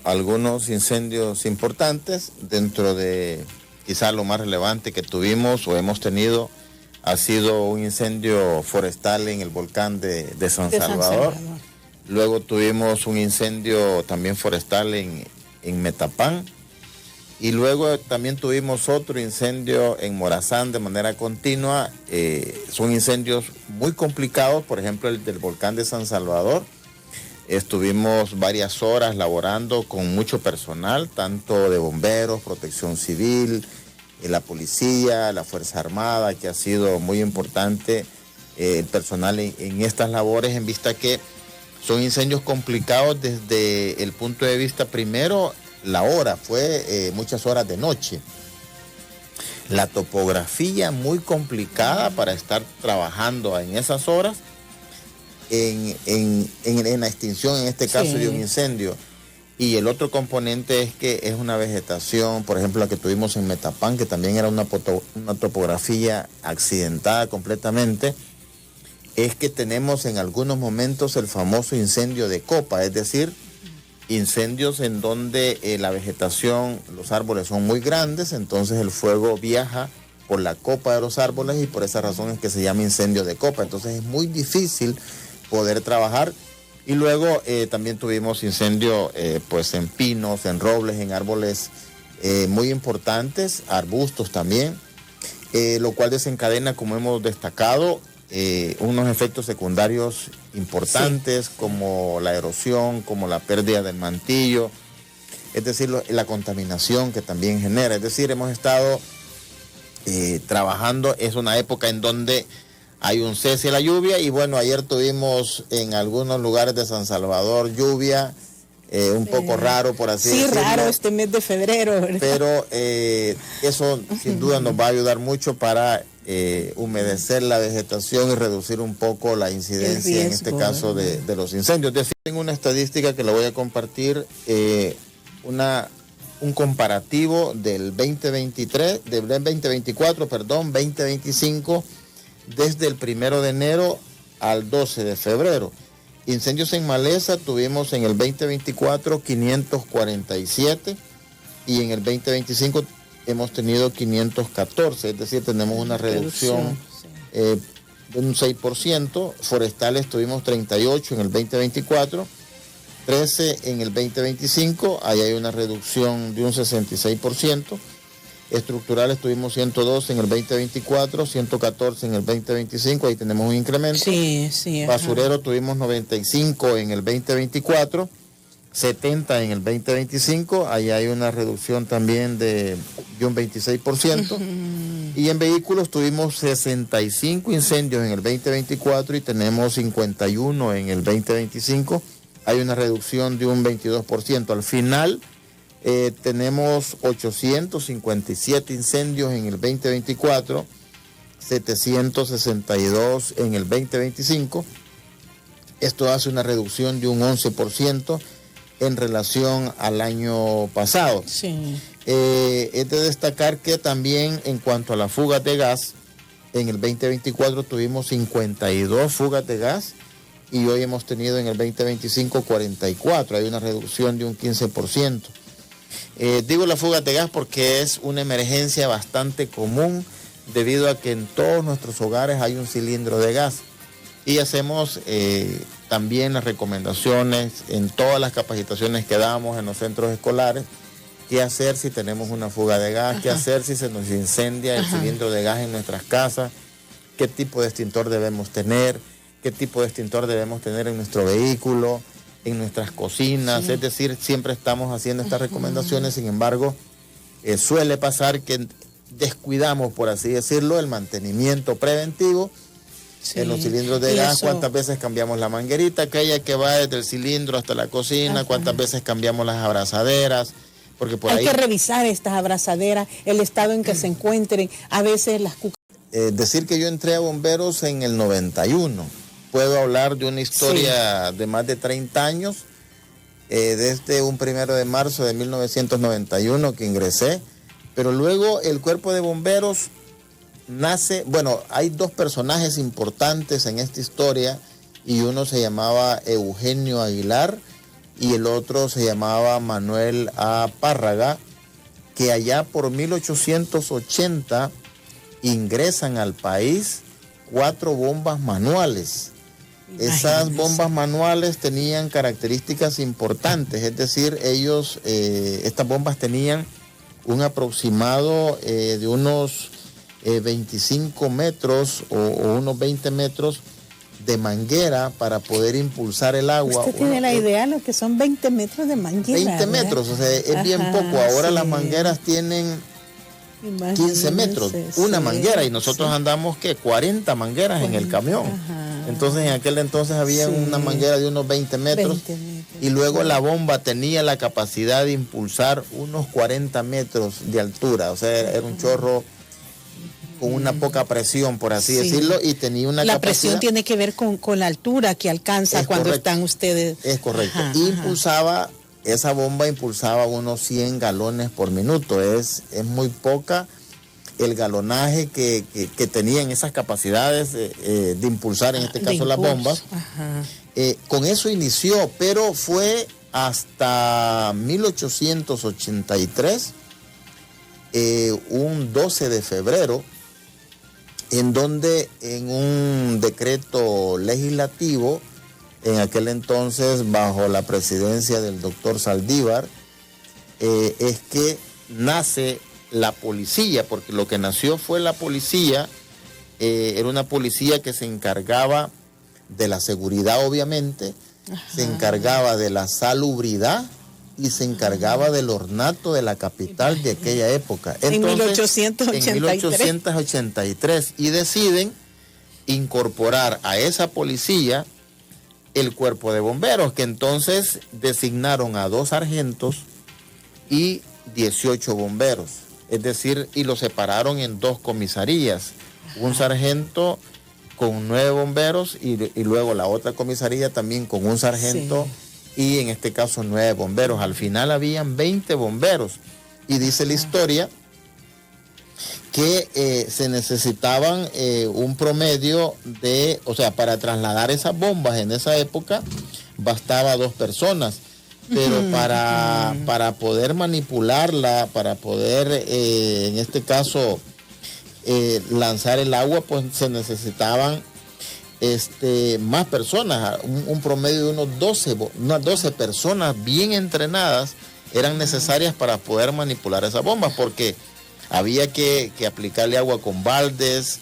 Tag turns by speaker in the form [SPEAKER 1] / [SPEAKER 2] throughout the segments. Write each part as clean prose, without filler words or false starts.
[SPEAKER 1] algunos incendios importantes. Dentro de quizá lo más relevante que tuvimos o hemos tenido ha sido un incendio forestal en el volcán de San Salvador. Luego tuvimos un incendio también forestal en Metapán. Y luego también tuvimos otro incendio en Morazán de manera continua. Son incendios muy complicados, por ejemplo el del volcán de San Salvador. Estuvimos varias horas laborando con mucho personal, tanto de bomberos, protección civil, la policía, la Fuerza Armada, que ha sido muy importante el personal en estas labores, en vista que son incendios complicados desde el punto de vista primero. La hora fue muchas horas de noche. La topografía muy complicada para estar trabajando en esas horas en la extinción, en este caso, de un incendio. Y el otro componente es que es una vegetación, por ejemplo, la que tuvimos en Metapán, que también era una topografía accidentada completamente. Es que tenemos en algunos momentos el famoso incendio de copa, es decir, incendios en donde la vegetación, los árboles son muy grandes, entonces el fuego viaja por la copa de los árboles y por esa razón es que se llama incendio de copa. Entonces es muy difícil poder trabajar. Y luego también tuvimos incendio pues en pinos, en robles, en árboles muy importantes, arbustos también, lo cual desencadena, como hemos destacado, unos efectos secundarios importantes, como la erosión, como la pérdida del mantillo, es decir, la contaminación que también genera. Es decir, hemos estado trabajando, es una época en donde hay un cese de la lluvia y bueno, ayer tuvimos en algunos lugares de San Salvador lluvia, un poco raro por así decirlo.
[SPEAKER 2] Sí, raro este mes de febrero, ¿verdad?
[SPEAKER 1] Pero eso sin duda nos va a ayudar mucho para humedecer la vegetación y reducir un poco la incidencia, en este caso, de los incendios. Tengo una estadística que la voy a compartir, un comparativo del 2025, desde el 1 de enero al 12 de febrero. Incendios en maleza tuvimos en el 2024 547 y en el 2025 hemos tenido 514, es decir, tenemos una reducción de un 6%. Forestales tuvimos 38 en el 2024, 13 en el 2025, ahí hay una reducción de un 66%. Estructurales tuvimos 102 en el 2024, 114 en el 2025, ahí tenemos un incremento. Basurero tuvimos 95 en el 2024, 70 en el 2025, ahí hay una reducción también de un 26%. Y en vehículos tuvimos 65 incendios en el 2024 y tenemos 51 en el 2025, hay una reducción de un 22%. Al final tenemos 857 incendios en el 2024, 762 en el 2025. Esto hace una reducción de un 11% en relación al año pasado. Es de destacar que también en cuanto a las fugas de gas, en el 2024 tuvimos 52 fugas de gas y hoy hemos tenido en el 2025 44, hay una reducción de un 15%. Digo la fuga de gas porque es una emergencia bastante común debido a que en todos nuestros hogares hay un cilindro de gas y hacemos también las recomendaciones en todas las capacitaciones que damos en los centros escolares, qué hacer si tenemos una fuga de gas, qué hacer si se nos incendia el cilindro de gas en nuestras casas, qué tipo de extintor debemos tener, qué tipo de extintor debemos tener en nuestro vehículo, en nuestras cocinas, es decir, siempre estamos haciendo estas recomendaciones. Sin embargo, suele pasar que descuidamos, por así decirlo, el mantenimiento preventivo en los cilindros de gas. Cuántas veces cambiamos la manguerita, aquella que va desde el cilindro hasta la cocina, cuántas veces cambiamos las abrazaderas, porque por
[SPEAKER 2] hay que revisar estas abrazaderas, el estado en que se encuentren, a veces las
[SPEAKER 1] decir que yo entré a bomberos en el 91, puedo hablar de una historia de más de 30 años, desde un 1 de marzo de 1991 que ingresé, pero luego el cuerpo de bomberos nace, bueno, hay dos personajes importantes en esta historia y uno se llamaba Eugenio Aguilar y el otro se llamaba Manuel A. Párraga, que allá por 1880 ingresan al país 4 bombas manuales. Esas bombas manuales tenían características importantes, es decir, estas bombas tenían un aproximado de unos 25 metros o unos 20 metros de manguera para poder impulsar el agua.
[SPEAKER 2] Usted tiene la idea lo que son 20 metros de manguera.
[SPEAKER 1] 20 metros, o sea, es bien poco. Ahora las mangueras tienen 15 metros, una manguera, y nosotros andamos, 40 mangueras en el camión. Entonces en aquel entonces había una manguera de unos 20 metros, y luego la bomba tenía la capacidad de impulsar unos 40 metros de altura, o sea, era un chorro con una poca presión, por así decirlo, y tenía una
[SPEAKER 2] capacidad. La presión tiene que ver con la altura que alcanza cuando están ustedes.
[SPEAKER 1] Es correcto. Esa bomba impulsaba unos 100 galones por minuto. Es muy poca el galonaje que tenían esas capacidades de impulsar, en este caso las bombas. Con eso inició, pero fue hasta 1883, un 12 de febrero, en donde en un decreto legislativo, en aquel entonces bajo la presidencia del doctor Saldívar, es que nace la policía, porque lo que nació fue la policía. Era una policía que se encargaba de la seguridad, obviamente, se encargaba de la salubridad y se encargaba del ornato de la capital de aquella época. Entonces, en 1883, y deciden incorporar a esa policía el cuerpo de bomberos, que entonces designaron a 2 sargentos y 18 bomberos, es decir, y lo separaron en 2 comisarías, un sargento con 9 bomberos y luego la otra comisaría también con un sargento y en este caso 9 bomberos. Al final habían 20 bomberos, y dice la historia que se necesitaban un promedio de, o sea, para trasladar esas bombas en esa época bastaba 2 personas, pero para poder manipularla, para poder en este caso lanzar el agua, pues se necesitaban más personas, un promedio de unas 12 personas bien entrenadas eran necesarias para poder manipular esas bombas, porque había que aplicarle agua con baldes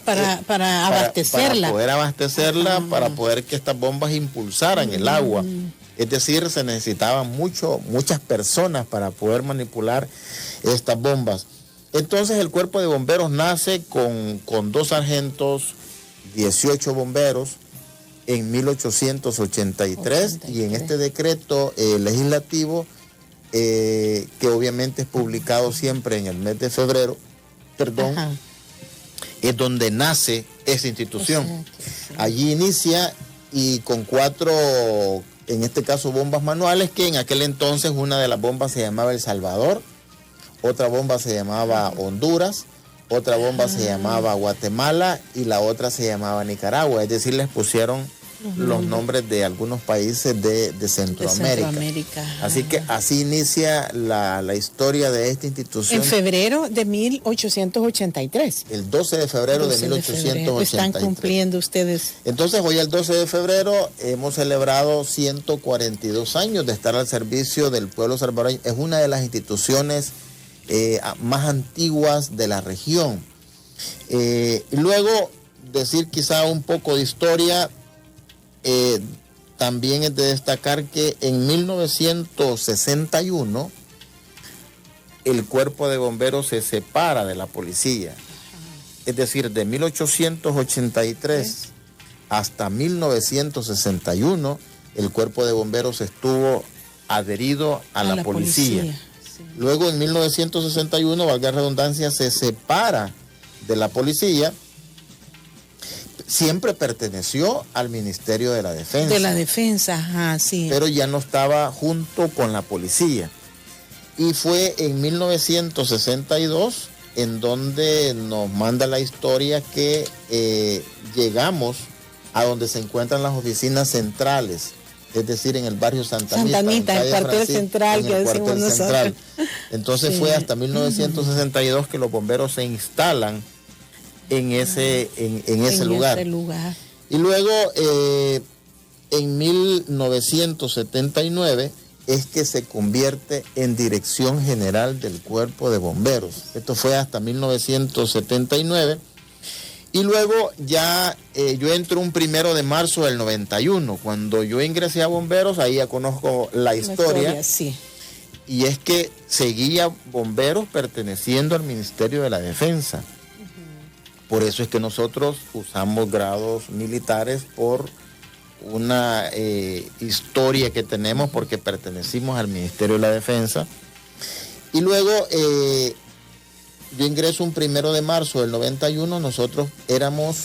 [SPEAKER 2] para abastecerla.
[SPEAKER 1] Para poder abastecerla, para poder que estas bombas impulsaran el agua. Es decir, se necesitaban muchas personas para poder manipular estas bombas. Entonces el cuerpo de bomberos nace con 2 sargentos, 18 bomberos en 1883, y en este decreto legislativo, que obviamente es publicado siempre en el mes de febrero, es donde nace esa institución. Allí inicia, y con 4, en este caso bombas manuales, que en aquel entonces una de las bombas se llamaba El Salvador, otra bomba se llamaba Honduras, otra bomba se llamaba Guatemala y la otra se llamaba Nicaragua. Es decir, les pusieron los nombres de algunos países de Centroamérica. Así que así inicia la historia de esta institución.
[SPEAKER 2] En febrero de 1883.
[SPEAKER 1] El 12 de febrero de 1883.
[SPEAKER 2] Están cumpliendo ustedes.
[SPEAKER 1] Entonces, hoy el 12 de febrero hemos celebrado 142 años de estar al servicio del pueblo salvadoreño. Es una de las instituciones más antiguas de la región. Luego, decir quizá un poco de historia, también es de destacar que en 1961 el cuerpo de bomberos se separa de la policía. Es decir, de 1883 hasta 1961 el cuerpo de bomberos estuvo adherido a la policía. Luego en 1961, valga la redundancia, se separa de la policía. Siempre perteneció al Ministerio de la Defensa.
[SPEAKER 2] De la Defensa, sí.
[SPEAKER 1] Pero ya no estaba junto con la policía. Y fue en 1962 en donde nos manda la historia que llegamos a donde se encuentran las oficinas centrales es decir, en el barrio Santa
[SPEAKER 2] Anita, el cuartel central que decimos nosotros.
[SPEAKER 1] Entonces fue hasta 1962 que los bomberos se instalan en ese lugar. Y luego, en 1979, es que se convierte en Dirección General del Cuerpo de Bomberos. Esto fue hasta 1979. Y luego ya yo entro un 1 de marzo del 91. Cuando yo ingresé a Bomberos, ahí ya conozco la historia.
[SPEAKER 2] Sí.
[SPEAKER 1] Y es que seguía Bomberos perteneciendo al Ministerio de la Defensa. Por eso es que nosotros usamos grados militares por una historia que tenemos, porque pertenecimos al Ministerio de la Defensa. Y luego yo ingreso un 1 de marzo del 91, nosotros éramos,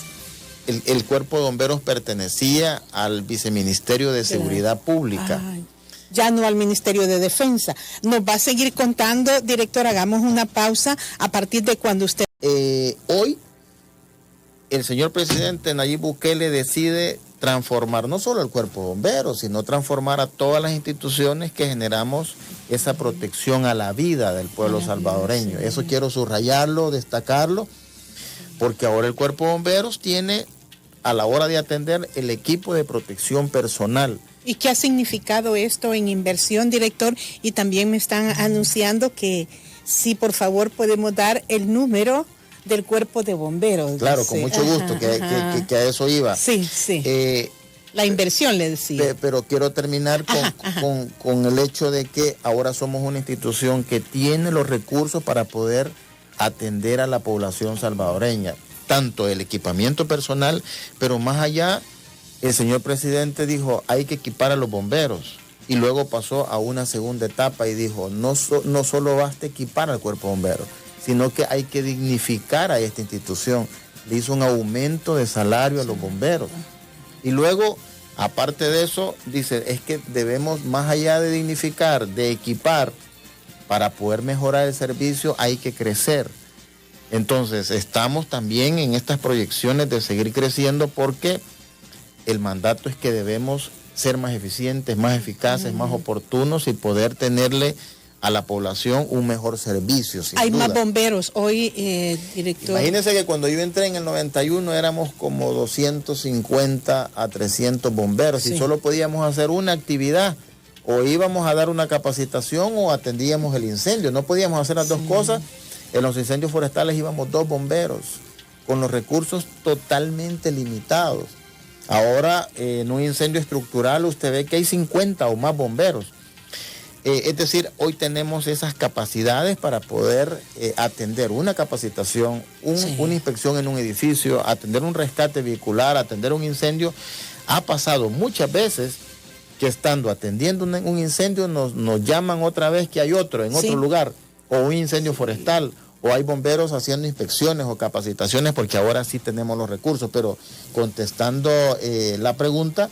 [SPEAKER 1] el Cuerpo de Bomberos pertenecía al Viceministerio de Seguridad Pública.
[SPEAKER 2] Ay, ya no al Ministerio de Defensa. Nos va a seguir contando, director, hagamos una pausa a partir de cuando usted...
[SPEAKER 1] Hoy, el señor presidente Nayib Bukele decide transformar no solo el Cuerpo de Bomberos, sino transformar a todas las instituciones que generamos esa protección a la vida del pueblo salvadoreño. Eso quiero subrayarlo, destacarlo, porque ahora el Cuerpo de Bomberos tiene, a la hora de atender, el equipo de protección personal.
[SPEAKER 2] ¿Y qué ha significado esto en inversión, director? Y también me están anunciando que sí, por favor, podemos dar el número del Cuerpo de Bomberos.
[SPEAKER 1] Claro, con mucho gusto, que a eso iba.
[SPEAKER 2] Sí. La inversión, le decía.
[SPEAKER 1] Pero quiero terminar con el hecho de que ahora somos una institución que tiene los recursos para poder atender a la población salvadoreña, tanto el equipamiento personal, pero más allá, el señor presidente dijo, hay que equipar a los bomberos. Y luego pasó a una segunda etapa y dijo, no solo basta equipar al Cuerpo de Bomberos, sino que hay que dignificar a esta institución. Le hizo un aumento de salario a los bomberos. Y luego, aparte de eso, dice, es que debemos, más allá de dignificar, de equipar, para poder mejorar el servicio, hay que crecer. Entonces, estamos también en estas proyecciones de seguir creciendo, porque el mandato es que debemos ser más eficientes, más eficaces, más oportunos y poder tenerle a la población un mejor servicio.
[SPEAKER 2] Hay duda más bomberos hoy, director.
[SPEAKER 1] Imagínense que cuando yo entré en el 91 éramos como 250 a 300 bomberos y solo podíamos hacer una actividad, o íbamos a dar una capacitación o atendíamos el incendio. No podíamos hacer las dos cosas. En los incendios forestales íbamos 2 bomberos con los recursos totalmente limitados. Ahora en un incendio estructural usted ve que hay 50 o más bomberos. Es decir, hoy tenemos esas capacidades para poder atender una capacitación, una inspección en un edificio, atender un rescate vehicular, atender un incendio. Ha pasado muchas veces que estando atendiendo un incendio nos llaman otra vez que hay otro en otro lugar, o un incendio forestal, o hay bomberos haciendo inspecciones o capacitaciones, porque ahora sí tenemos los recursos. Pero contestando la pregunta,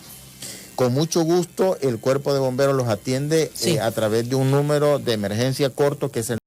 [SPEAKER 1] con mucho gusto el Cuerpo de Bomberos los atiende a través de un número de emergencia corto que es el